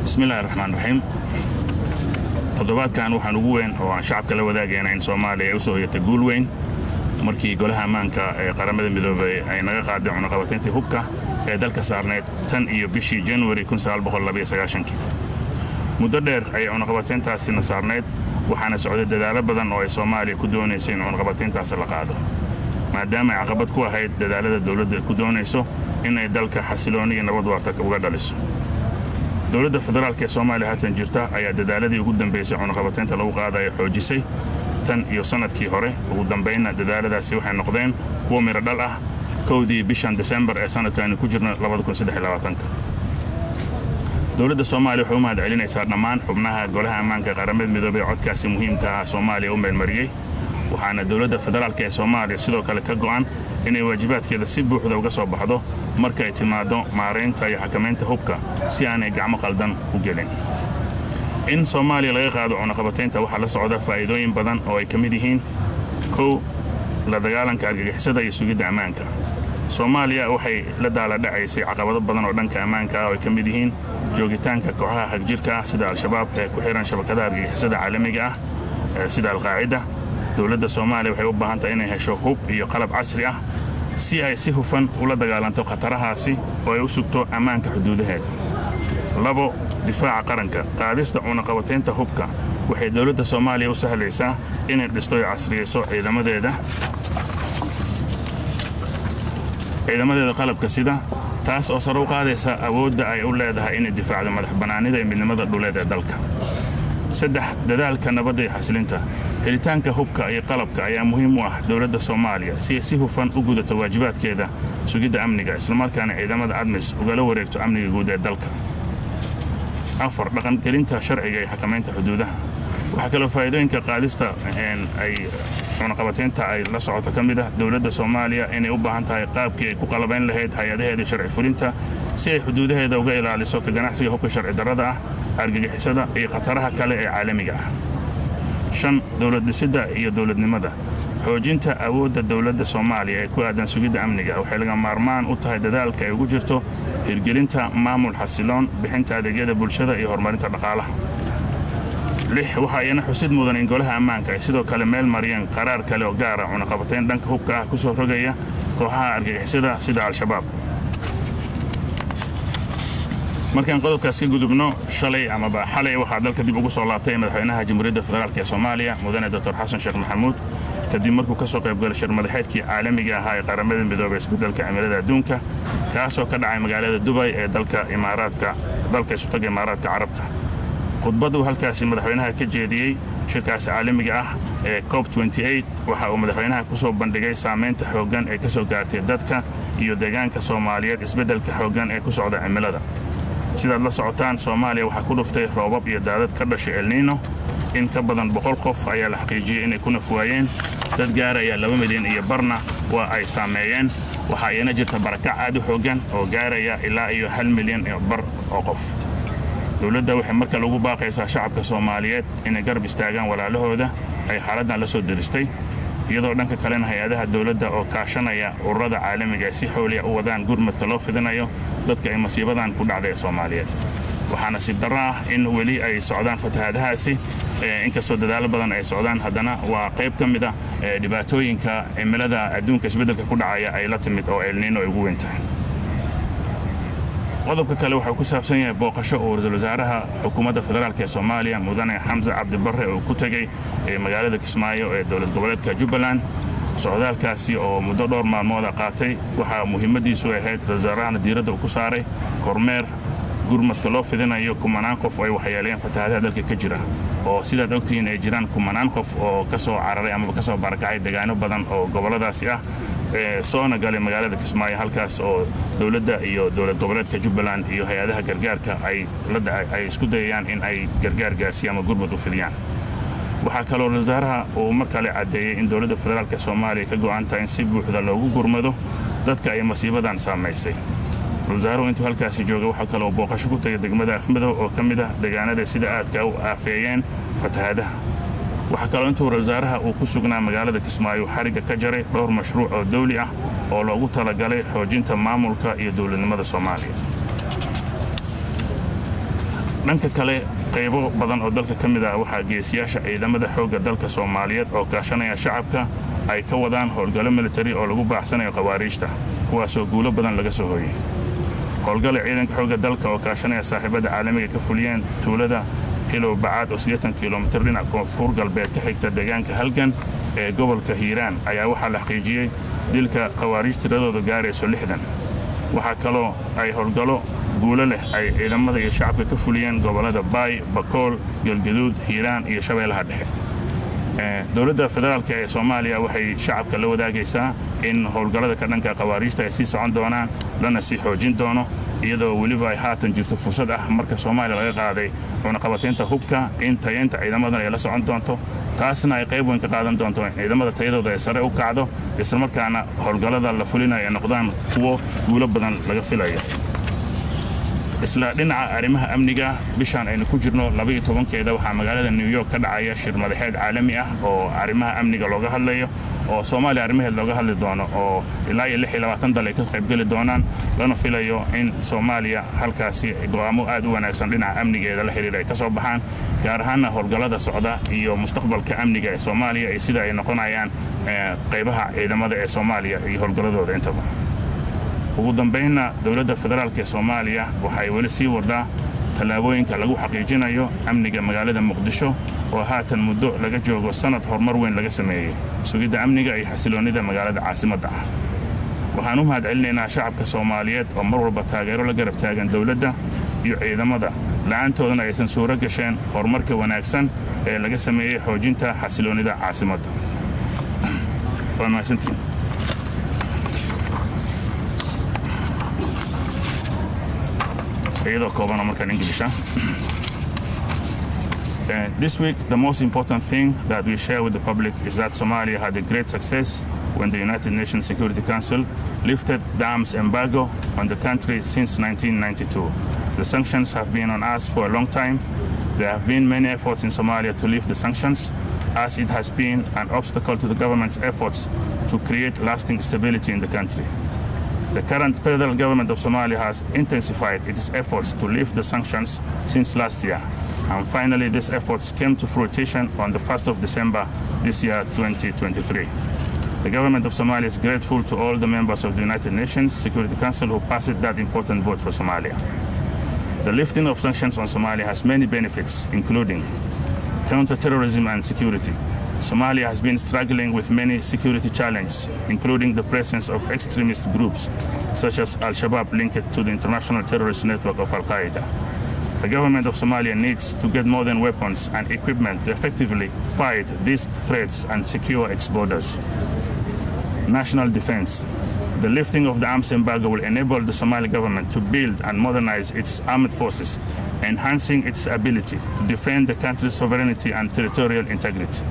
بسم الله الرحمن الرحيم toddobaadkan waxaan ugu weyn oo aan shacabka la wadaagayna in Soomaaliya ay u soo hoyatay guul weyn markii golaha ammaanka ee qaramada midoobay ay naga qaadeen cunaqabatayntii hubka ee dalka saarneed tan iyo bishii January 1992 muddo dheer ay cunaqabatayntaasina saarneed waxaana socday dadaalo badan oo ay Soomaaliya ku doonaysay in cunaqabatayntaas la qaado maadaama ay caqabad ku ahayd dadaalada dawladda ku doonayso in ay dalka xasilooni iyo nabad waarta uga dhaliso dowladda federaalka ee Soomaaliya haatan jirta ayaa dadaaladii ugu dambeysay cunaqabataynta lagu qaadayo xoojisay tan iyo sanadkii hore ugu dambeeyna dadaaladaasi waxay noqdeen kuwa miro dhal ah kowdii bishan December ee sanadkan ku jirna 2023 dowladda Soomaaliya waxay u mahad celinaysaa dhammaan xubnaha golaha ammaanka qaramada midoobay codkaasi muhiimka ah Soomaaliya u meelmariyay waxaana dowladda federaalka ee Soomaaliya sidoo kale ka go'an inay waajibaadkeeda si buuxda uga soo baxdo marka ay timaado maareynta iyo xakamaynta hubka si aanay gacmo qaldan u gelin in Soomaaliya laga qaado cunaqabataynta waxa la socda faa'iidooyin badan oo ay ka mid yihiin la dagaalanka argagixisada iyo sugidda ammaanka Soomaaliya waxay la dhacaysay caqabado badan oo dhanka ammaanka ah oo ay ka mid yihiin joogitaanka kooxaha xagjirka ah sida al-shabaab ee ku xiran shabakadaha argagixisada caalamiga ah sida al-qaacida dowladda Soomaaliya waxay u baahan tahay inay hesho hub iyo qalab casri ah si ay si hufan ula dagaalanto khatarahaasi oo ay u sugto ammaanka xuduudaheeda difaaca qaranka qaadista cunaqabataynta hubka waxay dowladda Soomaaliya u sahlaysaa inay dhisto iyo casriyeyso ciidamadeeda qalabka sida taas oo sare u qaadaysa awoodda ay u leedahay inay difaacdo madaxbannaanida iyo midnimada dhuleed ee dalka dadaalka nabadda iyo xasilinta helitaanka hubka iyo qalabka ayaa muhiim u ah dowladda Soomaaliya si ay si hufan u gudato waajibaadkeeda sugidda amniga isla markaana ciidamada ADMIS ugala wareegto amniga guud ee dalka dhaqangelinta sharciga iyo xakamaynta xuduudaha waxa kale oo faa'iidooyinka qaadista ay cunaqabataynta ay la socoto ka mid ah dowladda Soomaaliya inay u baahan tahay qaabkii ay ku qalabayn lahayd hay'adaheeda sharci fulinta si ay xuduudaheeda uga ilaaliso ka ganacsiga hubka sharci darrada ah argagixisada iyo khataraha kale ee caalamiga ah dowlad dhisidda iyo dowladnimada xoojinta awoodda dowladda Soomaaliya ee ku aadan sugidda amniga waxay laga maarmaan u tahay dadaalka ay ugu jirto hirgelinta maamul xasiloon bixinta adeegyada bulshada iyo horumarinta dhaqaalaha waxa ayna xusid mudan in golaha ammaanka ay sidoo kale meel mariyeen qaraar kale oo gaar ah cunaqabatayn dhanka hubka ah ku soo rogaya kooxaha argagixisada sida al-shabaab markaan qodobkaas ka gudubno xalay waxaa dalka dib ugu soo laabtay madaxweynaha jamhuuriyadda federaalka ee Soomaaliya mudane Dr. Xasan Sheekh Maxamuud kadib markuu ka soo qayb galay shir madaxeedkii caalamiga ah ee qaramada midoobay isbeddelka cimilada adduunka kaas oo ka dhacay magaalada Dubai ee dalka isu taga Imaaraadka Carabta khudbadu halkaasi madaxweynaha ka jeediyey shirkaas caalamiga ah ee COP28 waxa uu madaxweynaha ku soo bandhigay saameynta xooggan ee ka soo gaartay dadka iyo deegaanka Soomaaliyeed isbeddelka xooggan ee ku socda cimilada sidaad la socotaan Soomaaliya waxa ku dhuftay roobab iyo daadad ka dhashay El Niño in ka badan 100 qof ayaa la xaqiijiyay inay ku nafwaayeen dad gaaraya 2 milyan iyo barna waa ay saameeyeen waxa ayna jirta barakac aad u xooggan oo gaaraya ilaa iyo 1 milyan iyo bar oo qof dowladda waxay markaa ugu baaqaysaa shacabka Soomaaliyeed inay garab istaagaan walaalahooda ay xaaladdan la soo diristay iyadoo dhanka kalena hay'adaha dowladda oo kaashanaya ururada caalamiga si xooliya u wadaan gurmadka loo fidinayo dadka ay masiibadan ku dhacday Soomaaliyeed waxaana si darro ah in weli ay socdaan fatahaadahaasi inkastoo dadaalo badan ay socdaan haddana waa qayb ka mid ah dhibaatooyinka cimilada adduunka isbeddelka ku dhacaya ay la timid oo El Niño ay ugu weyn tahay qodobka kale waxa ku saabsan yahay booqasho oo ra'iisul wasaaraha xukuumadda federaalka ee Soomaaliya mudane Xamza Cabdi Barre oo ku tagay magaalada Kismaayo ee dowlad goboleedka Jubbaland socdaalkaasi oo muddo dhowr maalmood qaatay waxa muhiimadiisu ahayd wasaarahana diiradda ku saaray kormeer gurmadka loo fidinayo kumanaan qof ay waxyeeleen fatahaadaha dalka ka jira oo sidaad ogtihiin ay jiraan kumanaan qof oo ka soo cararay ama ka soo barakacay deegaano badan oo goboladaasi ah soona galay magaalada Kismaayo halkaas oo dowladda iyo dowlad goboleedka Jubbaland iyo hay'adaha gargaarka ay isku dayayaan in ay gargaar gaarsiiyaan ama gurmad u fidiyaan waxa kale oo wasaaraha uu markale cadeeyay in dowladda federaalka Soomaaliya ka go'an tahay in si buuxda loogu gurmado dadka ay masiibadan saameysay wasaaruhu intuu halkaasi joogay waxa kale oo booqasho ku tagay degmada Afmadow oo ka mid ah deegaanada sida aadka u aafeeyeen fatahaadaha waxa kale intuu wasaaraha uu ku sugnaa magaalada Kismaayo xariga ka jaray dhowr mashruuc oo dawli ah oo loogu talagalay xoojinta maamulka iyo dowladnimada Soomaaliya dhanka kale qaybo badan oo dalka ka mid ah waxaa geesiyaasha ciidamada xoogga dalka Soomaaliyeed oo kaashanaya shacabka ay ka wadaan howlgallo military oo lagu baaxsanayo qawaariijta kuwaasoo guulo badan laga soo hooyay. howlgalla ciidanka xoogga dalka oo kaashanaya saaxiibada caalamiga ka fuliyeen tuulada Hilow Bacaad oo 80 kiiloomitir dhinaca koonfur galbeed ka xigta deegaanka Halgan ee gobolka Hiiraan ayaa waxaa la xaqiijiyay dilka qawaariij tiradooda gaarayso 60. waxaa kaloo ay howlgallo guulo leh ay ciidamada iyo shacabka ka fuliyeen gobolada Baay, Bakool, Galgaduud, Hiiraan iyo Shabeellaha Dhexe. dowladda federaalka ee Soomaaliya waxay shacabka la wadaagaysaa in howlgallada ka dhanka qawaariijta ay sii socon doonaan lana sii xoojin doono iyadoo weliba ay haatan jirto fursad ah marka Soomaaliya laga qaaday cunaqabataynta hubka in tayeynta ciidamadan ay la socon doonto taasna ay qayb weyn ka qaadan doonto in ciidamada tayadooda ay sare u kacdo isla markaana howlgallada la fulinayo ay noqdaan kuwo guulo badan laga filayo. isla dhinaca arrimaha amniga bishan aynu ku jirno 12keeda waxaa magaalada New York ka dhacaya shir madaxeed caalami ah oo arrimaha amniga looga hadlayo oo Soomaaliya arrimaheed looga hadli doono oo ilaa 26 dal ay ka qayb gali doonaan lana filayo in Soomaaliya halkaasi go'aamo aad u wanaagsan dhinaca amnigeeda la xiriiray ka soo baxaan gaar ahaan howlgallada socda iyo mustaqbalka amniga ee Soomaaliya ay sida ay noqonayaan qaybaha ciidamada ee Soomaaliya iyo howlgalladooda intaba. ugu dambeynna dowladda federaalka ee Soomaaliya waxay weli sii wadaa tallaabooyinka lagu xaqiijinayo amniga magaalada Muqdisho oo haatan muddo laga joogo sanad horumar weyn laga sameeyay sugidda amniga iyo xasiloonida magaalada caasimadda ah. waxaan u mahadcelinaynaa shacabka Soomaaliyeed oo mar walba taageero la garab taagan dowladda iyo ciidamada la'aantoodana aysan suuro gasheen horumarka wanaagsan ee laga sameeyay xoojinta xasiloonida caasimadda. waa mahadsantiin. This week, the most important thing that we share with the public is that Somalia had a great success when the United Nations Security Council lifted the arms embargo on the country since 1992. The sanctions have been on us for a long time. There have been many efforts in Somalia to lift the sanctions, as it has been an obstacle to the government's efforts to create lasting stability in the country. The current federal government of Somalia has intensified its efforts to lift the sanctions since last year, and finally these efforts came to fruition on the 1st of December this year, 2023. The government of Somalia is grateful to all the members of the United Nations Security Council who passed that important vote for Somalia. The lifting of sanctions on Somalia has many benefits, including counter-terrorism and security. Somalia has been struggling with many security challenges, including the presence of extremist groups such as Al-Shabaab linked to the international terrorist network of Al-Qaeda. The government of Somalia needs to get modern weapons and equipment to effectively fight these threats and secure its borders. National defense. The lifting of the arms embargo will enable the Somali government to build and modernize its armed forces, enhancing its ability to defend the country's sovereignty and territorial integrity.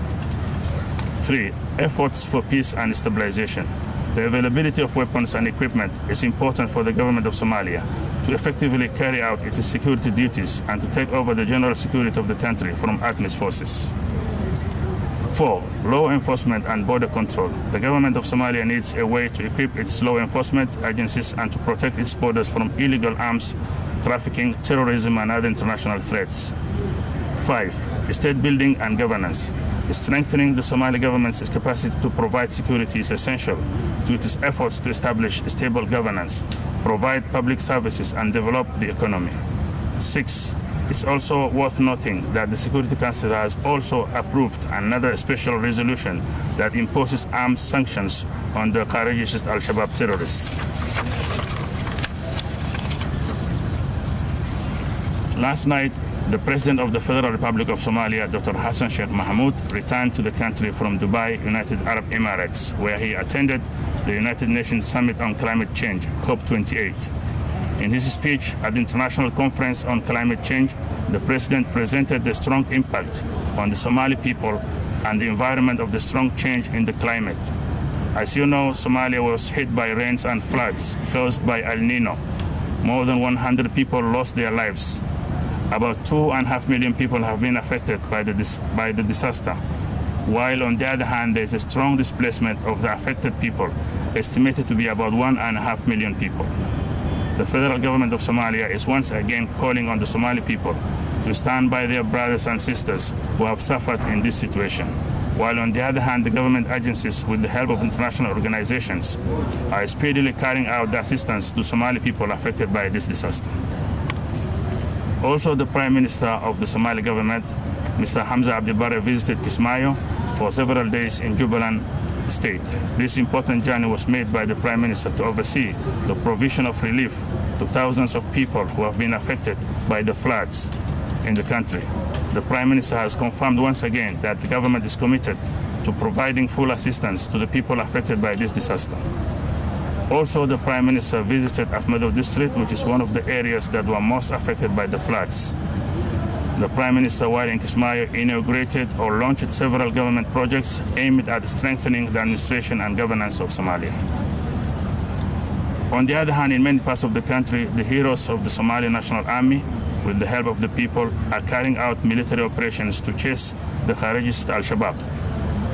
3. Efforts for peace and stabilization. The availability of weapons and equipment is important for the government of Somalia to effectively carry out its security duties and to take over the general security of the country from ATMIS forces. 4. Law enforcement and border control. The government of Somalia needs a way to equip its law enforcement agencies and to protect its borders from illegal arms trafficking, terrorism, and other international threats. 5. State building and governance. Strengthening the Somali government's capacity to provide security is essential to its efforts to establish stable governance, provide public services, and develop the economy. 6. It's also worth noting that the Security Council has also approved another special resolution that imposes armed sanctions on the courageous Al-Shabaab terrorists. Last night, the President of the Federal Republic of Somalia, Dr. Hassan Sheikh Mohamud, returned to the country from Dubai, United Arab Emirates, where he attended the United Nations Summit on Climate Change, COP28. In his speech at the International Conference on Climate Change, the President presented the strong impact on the Somali people and the environment of the strong change in the climate. As you know, Somalia was hit by rains and floods caused by El Nino. More than 100 people lost their lives. About 2.5 million people have been affected by the disaster, while on the other hand, there is a strong displacement of the affected people, estimated to be about 1.5 million people. The federal government of Somalia is once again calling on the Somali people to stand by their brothers and sisters who have suffered in this situation, while on the other hand, the government agencies, with the help of international organizations, are speedily carrying out the assistance to Somali people affected by this disaster. Also, the Prime Minister of the Somali government, Mr. Hamza Abdi Barre, visited Kismaayo for several days in Jubaland State. This important journey was made by the Prime Minister to oversee the provision of relief to thousands of people who have been affected by the floods in the country. The Prime Minister has confirmed once again that the government is committed to providing full assistance to the people affected by this disaster. Also, the Prime Minister visited Afmedo district, which is one of the areas that were most affected by the floods. The Prime Minister, while in Kismaayo, inaugurated or launched several government projects aimed at strengthening the administration and governance of Somalia. On the other hand, in many parts of the country, the heroes of the Somali National Army, with the help of the people, are carrying out military operations to chase the Kharijist Al-Shabaab,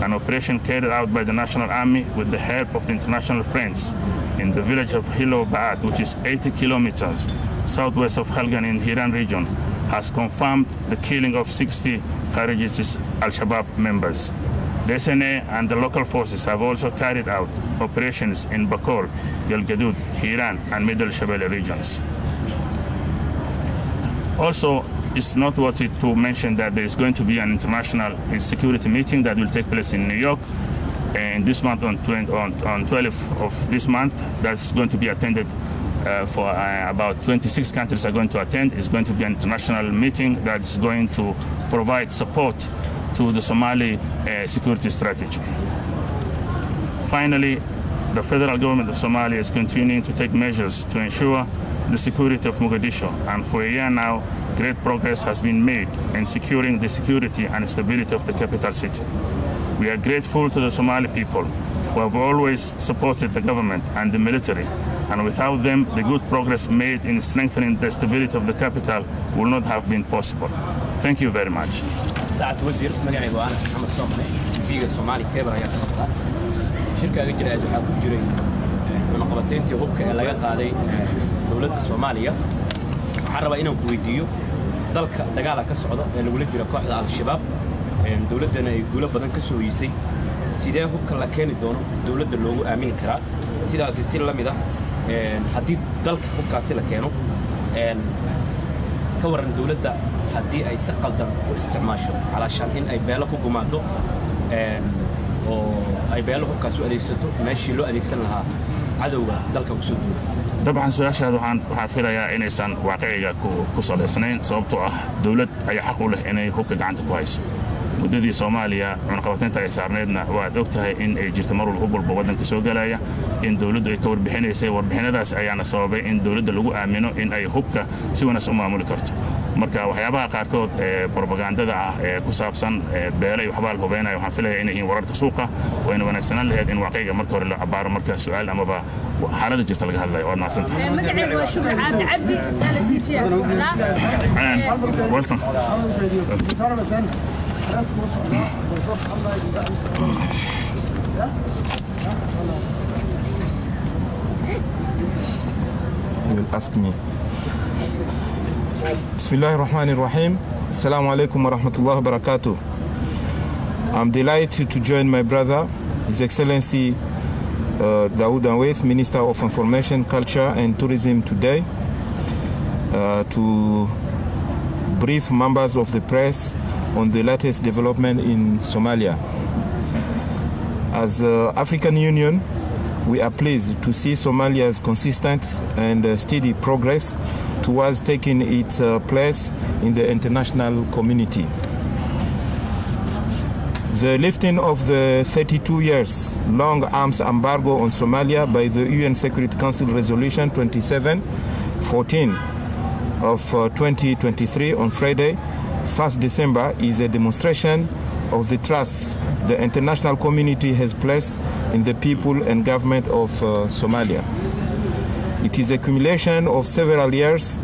an operation carried out by the National Army with the help of the international friends in the village of Hilo Ba'at, which is 80 kilometers southwest of Helgan in Hiiraan region, has confirmed the killing of 60 Kharijist Al-Shabaab members. The SNA and the local forces have also carried out operations in Bakol, Galgaduud, Hiiraan, and Middle Shabelle regions. Also, it's noteworthy to mention that there is going to be an international security meeting that will take place in New York in this month on 12th of this month. That's going to be attended for about 26 countries are going to attend. It's going to be an international meeting that's going to provide support to the Somali security strategy. Finally, the federal government of Somalia is continuing to take measures to ensure the security of Mogadishu, and for a year now, great progress has been made in securing the security and stability of the capital city. We are grateful to the Somali people who have always supported the government and the military, and without them, the good progress made in strengthening the stability of the capital will not have been possible. Thank you very much. ساعة وزير مجاني وأنس محمد صومني في الصومالي كبر يا قصة شركة جريدة حكومة جريدة من قبضتين تهوبك اللي قاعد دولة الصومالية حرب إنهم كويديو dalka dagaala ka socda ee lagu jiro kooxda al-shabaab dawladana ay guulo badan ka soo yeesay sidee hubka la keeni doono dawladda loogu aamin karaa sidaas si la mid ah hadii dalka hubkaasi la keeno ka waran dawladda hadii ay si qaldan u isticmaasho علشان in ay beelo ku gumaado oo ay beelo hubkaas u adeegsato meeshii loo adeegsan lahaa cadawga dalka ku soo duulay طبعا سؤال waxaan filayaa inaysan waaqiciga ku saleysnayn sababtoo ah dawlad ay xaq u leh inay hubka gacanta ku hayso muddadii Soomaaliya cunaqabataynta ay saarneedna waad ogtahay in ay jirto mar walba wadanka soo galaya in dawladdu ay ka warbixinaysay warbixinadaas ayaana sababay in dawladda lagu aamino in ay hubka si wanaagsan u maamuli karto marka waxyaabaha qaarkood ee propagandada ah ee ku saabsan beelay waxba la hubeynayo waxaan filayaa inay yihiin wararka suuqa oo in wanaagsanaan lahayd in waaqiciga marka hore la cabaaro marka su'aal amaba xaaladda jirta laga hadlayo oo naasanta magacaygu waa Shumar Cabdi salatiisi welcome You will ask me. Bismillahirrahmanirrahim. Assalamu alaikum wa rahmatullahi wa barakatuh. I'm delighted to join my brother, His Excellency Dowlada Somaliya, Minister of Information, Culture and Tourism today to brief members of the press on the latest development in Somalia. As African Union, we are pleased to see Somalia's consistent and steady progress towards taking its place in the international community. The lifting of the 32 years long arms embargo on Somalia by the UN Security Council Resolution 2714 of 2023 on Friday, 1st December, is a demonstration of the trust the international community has placed in the people and government of Somalia. It is a accumulation of several years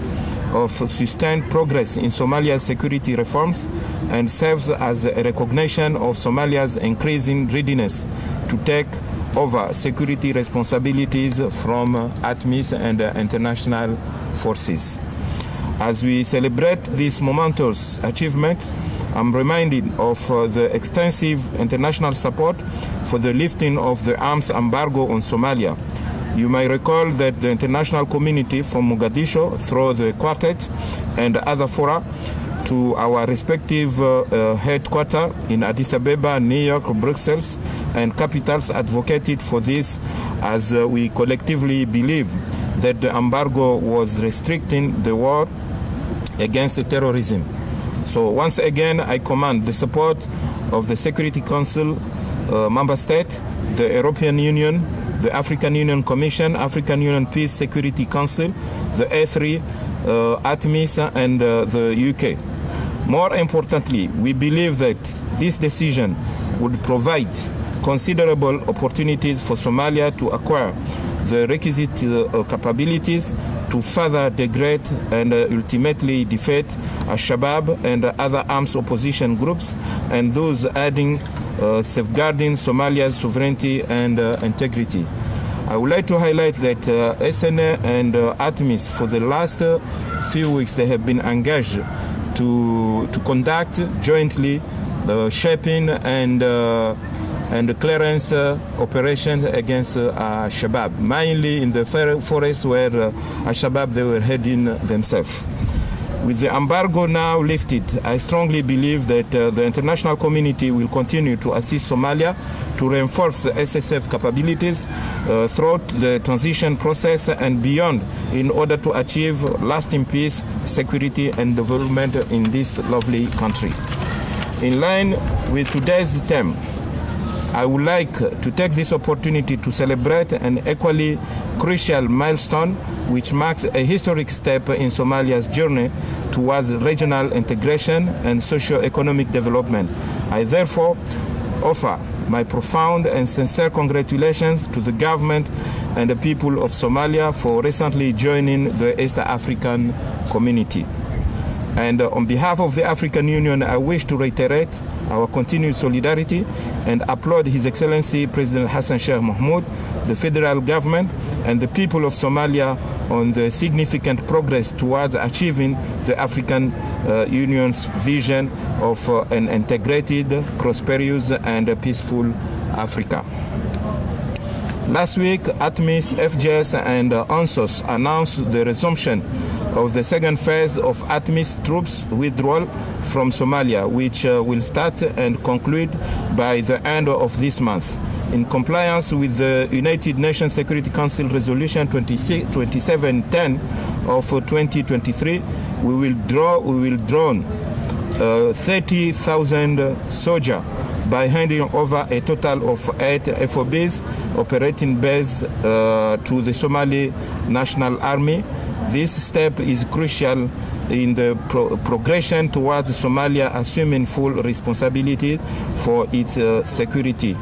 of sustained progress in Somalia's security reforms and serves as a recognition of Somalia's increasing readiness to take over security responsibilities from ATMIS and international forces. As we celebrate this momentous achievement, I'm reminded of the extensive international support for the lifting of the arms embargo on Somalia. You may recall that the international community from Mogadishu, through the Quartet and other fora, to our respective headquarters in Addis Ababa, New York, Brussels, and capitals advocated for this, as we collectively believe that the embargo was restricting the war against terrorism. So once again, I command the support of the Security Council member state, the European Union, the African Union Commission, African Union Peace Security Council, the A3, ATMIS, and the UK. More importantly, we believe that this decision would provide considerable opportunities for Somalia to acquire the requisite capabilities to further degrade and ultimately defeat Al-Shabaab and other armed opposition groups, and those adding safeguarding Somalia's sovereignty and integrity. I would like to highlight that SNA and ATMIS, for the last few weeks, they have been engaged to conduct jointly shaping and clearance operations against Al-Shabaab, mainly in the forest where Al-Shabaab they were heading themselves. With the embargo now lifted, I strongly believe that the international community will continue to assist Somalia to reinforce SSF capabilities throughout the transition process and beyond, in order to achieve lasting peace, security, and development in this lovely country. In line with today's theme, I would like to take this opportunity to celebrate an equally crucial milestone, which marks a historic step in Somalia's journey towards regional integration and socio-economic development. I therefore offer my profound and sincere congratulations to the government and the people of Somalia for recently joining the East African community. And on behalf of the African Union, I wish to reiterate our continued solidarity and applaud His Excellency President Hassan Sheikh Mohamud, the federal government, and the people of Somalia on the significant progress towards achieving the African Union's vision of an integrated, prosperous, and peaceful Africa. Last week, ATMIS, FJS, and UNSOS announced the resumption of the second phase of ATMIS troops withdrawal from Somalia, which will start and conclude by the end of this month. In compliance with the United Nations Security Council Resolution 2710 of 2023, we will draw 30,000 soldiers by handing over a total of 8 FOBs operating base to the Somali National Army. This step is crucial in the progression towards Somalia assuming full responsibility for its security.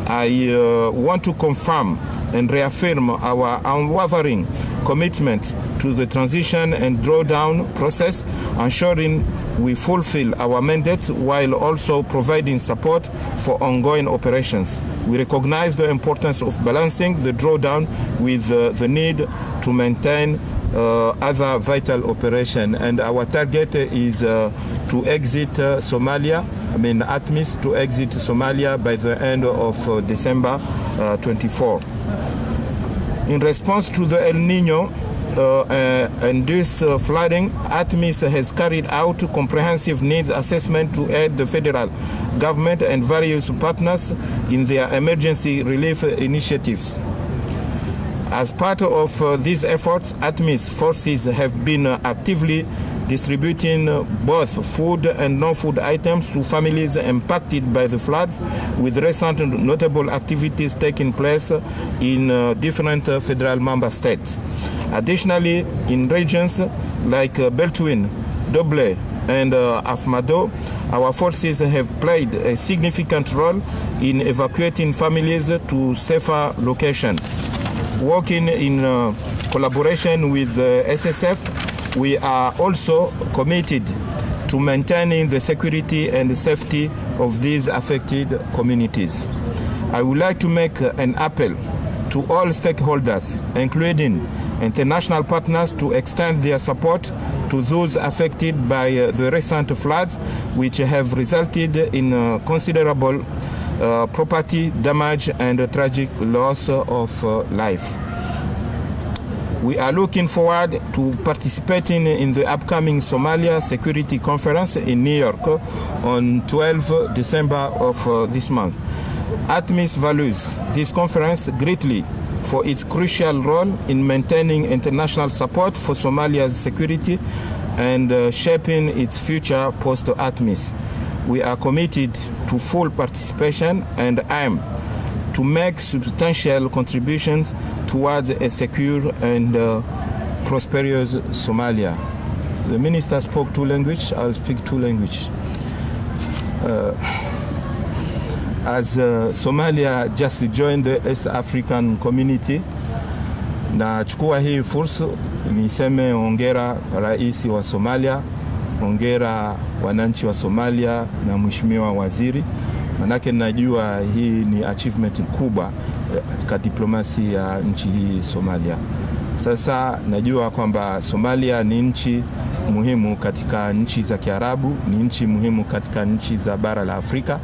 I want to confirm and reaffirm our unwavering commitment to the transition and drawdown process, ensuring we fulfill our mandate while also providing support for ongoing operations. We recognize the importance of balancing the drawdown with the need to maintain other vital operation, and our target is to exit Somalia, ATMIS to exit Somalia by the end of December 24. In response to the El Nino and this flooding, ATMIS has carried out comprehensive needs assessment to aid the federal government and various partners in their emergency relief initiatives. As part of these efforts, ATMIS forces have been actively distributing both food and non-food items to families impacted by the floods, with recent notable activities taking place in different federal member states. Additionally, in regions like Beltwin, Doble, and Afmado, our forces have played a significant role in evacuating families to safer locations. Working in collaboration with SSF, we are also committed to maintaining the security and safety of these affected communities. I would like to make an appeal to all stakeholders, including international partners, to extend their support to those affected by the recent floods, which have resulted in considerable property damage and tragic loss of life. We are looking forward to participating in the upcoming Somalia Security Conference in New York on 12 December of this month. ATMIS values this conference greatly for its crucial role in maintaining international support for Somalia's security and shaping its future post-ATMIS. We are committed to full participation and aim to make substantial contributions towards a secure and prosperous Somalia. The minister spoke 2 languages, I'll speak 2 languages. As Somalia just joined the East African community, nachukua hii fursa niseme hongera rais wa Somalia, hongera wananchi wa Somalia na mheshimiwa waziri. Manake najua hii ni achievement kubwa katika diplomasi ya nchi hii Somalia. Sasa najua kwamba Somalia ni nchi muhimu katika nchi za Kiarabu, ni nchi muhimu katika nchi za bara la Afrika,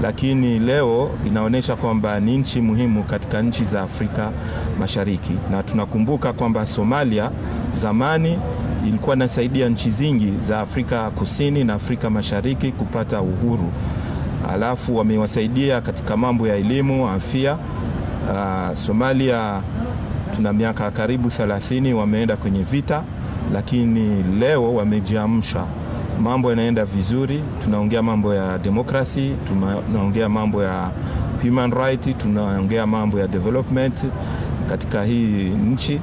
lakini leo inaonyesha kwamba ni nchi muhimu katika nchi za Afrika Mashariki. Na tunakumbuka kwamba Somalia zamani ilikuwa inasaidia nchi zingi za Afrika Kusini na Afrika Mashariki kupata uhuru. Alafu wamewasaidia katika mambo ya elimu, afya. Somalia tuna miaka karibu 30 wameenda kwenye vita, lakini leo wamejiamsha. Mambo yanaenda vizuri, tunaongea mambo ya demokrasi, tunaongea mambo ya human right, tunaongea mambo ya development katika hii nchi.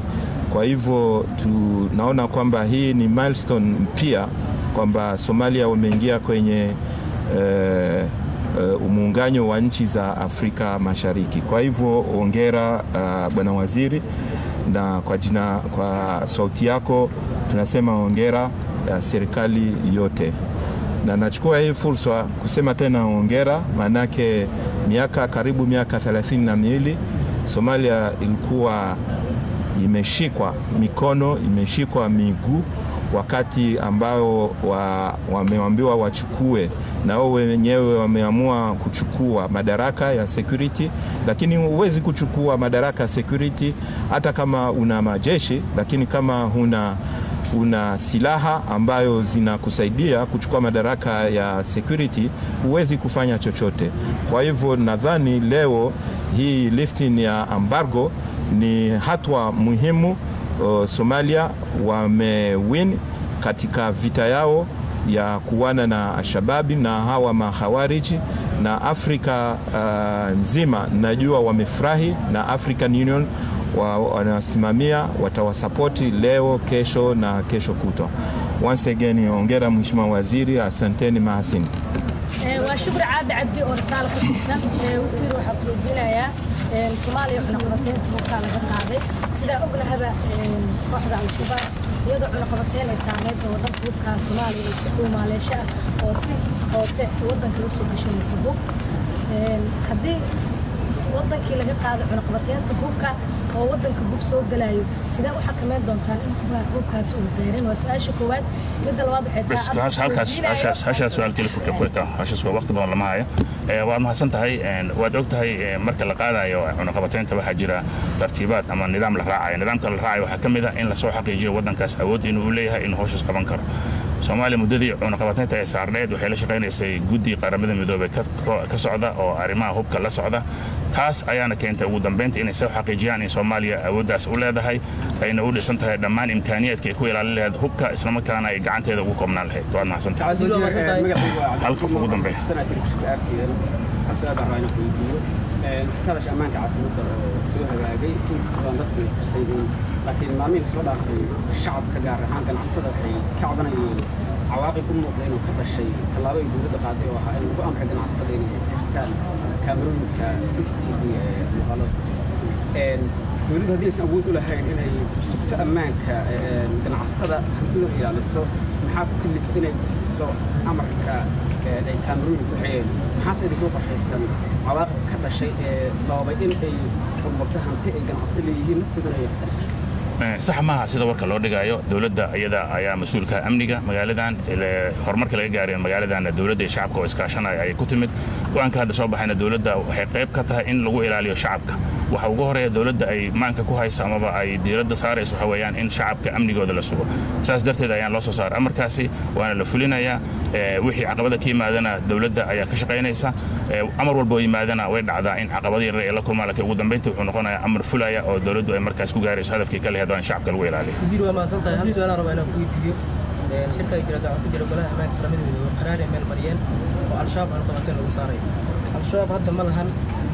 Kwa hivyo tunaona kwamba hii ni milestone pia kwamba Somalia wameingia kwenye muunganyo wa nchi za Afrika Mashariki. Kwa hivyo hongera bwana waziri, na kwa sauti yako tunasema hongera serikali yote. Na nachukua hii fursa kusema tena hongera, manake karibu miaka 32 Somalia ilikuwa imeshikwa mikono, imeshikwa miguu wakati ambao wameambiwa wachukue, na wao wenyewe wameamua kuchukua madaraka ya security. Lakini huwezi kuchukua madaraka ya security hata kama una majeshi, lakini kama una silaha ambayo zinakusaidia kuchukua madaraka ya security, huwezi kufanya chochote. Kwa hivyo nadhani leo hii lifting ya embargo ni hatua muhimu. Somalia wamewin katika vita yao ya kuwana na Al-Shabaab na hawa mahawariji, na Afrika nzima najua wamefurahi, na African Union wanasimamia, watawasapoti leo, kesho na kesho kutwa. Once again hongera mheshimiwa waziri, asanteni mahasini. وشكر عاد عبدي ورسالة كتبتنا وسير وحفظ الدنيا Somaliya cunaqabateyn buukaa laga qaaday sida ogna haba kooxda al-shabaab iyadoo cunaqabateyn ay saameeyay wadanka hubka Soomaaliya iyo Maaleeshiya oo si hoose wadanka loo soo gashanayso hub hadii wadankii laga qaado cunaqabateynta hubka oo wadanka hub soo galayo sida waxa kameed doontaan in hubkaas uu beerin wasaasha koowaad mid labaad halkaas hasha su'aal kale ku kabka hasha soo waqti badan lama hayo waad mahadsan tahay waad ogtahay marka la qaadayo cunaqabateynta waxa jira tartiibaad ama nidaam la raacayo nidaamka la raacayo waxa kamida in la soo xaqiijiyo wadankaas awood inuu leeyahay in hawshaas qaban karo Soomaaliya muddadii cunaqabateynta ay saarneed waxay la shaqeynaysay guddi qaramada midoobay ka socda oo arrimaha hubka la socda taas ayaana keentay ugu dambeyntii inay soo xaqiijiyaan in Soomaaliya awooddaas u leedahay ayna u dhisan tahay dhammaan imkaaniyaadka ay ku ilaalin lahayd hubka isla markaana ay gacanteeda ugu koobnaan lahayd waad mahadsantahay halka ugu dambeeya كذا شأمانك عاصمة سوها جاي طبعا ضد السيدين لكن ما مين سودا في الشعب كجار هان كان عصتها في كعبنا عواقب ممكن وكذا شيء كلا بيجي ضد قاضي وها إنه أم حدنا عصتين كان كاميرون كسيستم مغلط ولد هذه سأقول له هاي إن هي سبت أمانك كان عصتها هنقول إلى السوق محاب كل فينا السوق أمريكا ay Cameroon ku xigeen maxaa sidii ku qorshaysan cawaaqib ka dhashay sababay in ay burburta hanti ay ganacsato leeyihiin naftooda ay sax maaha sida warka loo dhigayo dawladda iyada ayaa mas'uulka amniga magaaladan horumarka laga gaaray magaaladan dawladda iyo shacabka oo iskaashanaya ay ku timid go'aanka hadda soo baxayna dawladda waxay qayb ka tahay in lagu ilaaliyo shacabka waxa ugu horeeya dawladda ay maanka ku hayso amaba ay diiradda saarayso waxa weeyaan in shacabka amnigooda la sugo saas darteed ayaan loo soo saaray amarkaasi waana la fulinayaa wixii caqabada ka yimaadana dawladda ayaa ka shaqaynaysa amar walba oo yimaadana way dhacdaa in caqabada yar ay la kulmaan laakiin ugu dambeyntii wuxuu noqonayaa amar fulaya oo dawladdu ay markaas ku gaarayso hadafkii kale hadaan shacabka lagu ilaaliyo wasiir waa maasantahay hal su'aal aan rabaa inaan ku weydiiyo shirka ay jiraan ku jira golaha ammaanka qaramada qaraar meel mariyeen oo al-shabaab aan qabateen lagu saaray al-shabaab hadda ma lahan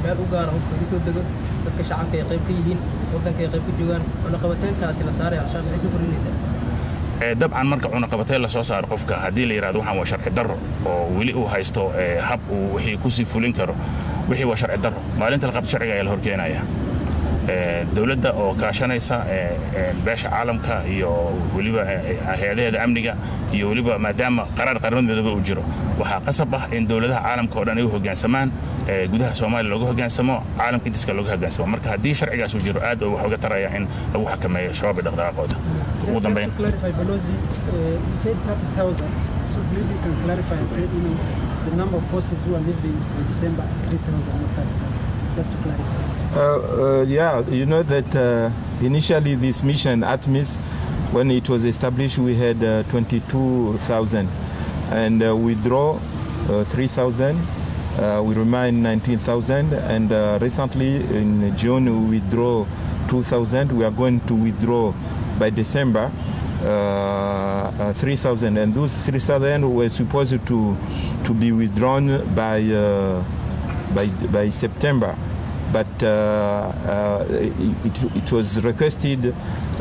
meel u gaar ah oo ka soo dego dadka shacabka ay qayb ka yihiin wadanka ay qayb ka joogaan oo qabateentaasi la saaray al-shabaab waxay soo korinaysaa dabcan marka cunaqabateen la soo saaro qofka haddii la yiraahdo waxaan waa sharci darro oo weli uu haysto hab uu wixii ku sii fulin karo wixii waa sharci darro maalinta la qabto sharciga ayaa la horkeenaya dawladda oo kaashanaysa beesha caalamka iyo weliba hay'adaha amniga iyo weliba maadaama qaraar qaramada midoobe uu jiro waxa qasab ah in dawladaha caalamka oo dhan ay u hoggaansamaan gudaha Soomaaliya looga hoggaansamo caalamka diska looga hoggaansamo marka haddii sharcigaas uu jiro aad wax uga taraya in lagu xakameeyo shabaab dhaqdhaqaaqooda ugu dambeyn so maybe you can clarify and say, the number of forces who are leaving in December 3,000 or 5,000 just to clarify. Yeah, you know that initially this mission ATMIS, when it was established, we had 22,000 and we draw 3,000. We remain 19,000 and recently in June we withdraw 2,000. We are going to withdraw by December 3,000 and those 3,000 were supposed to be withdrawn by September. But it was requested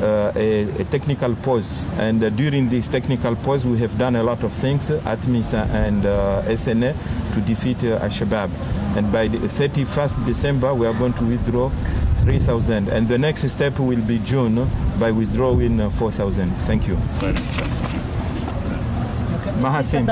a technical pause, and during this technical pause we have done a lot of things, ATMIS and SNA, to defeat Al-Shabaab. And by the 31st December we are going to withdraw 3,000, and the next step will be June by withdrawing 4,000. Thank you. Mahasin.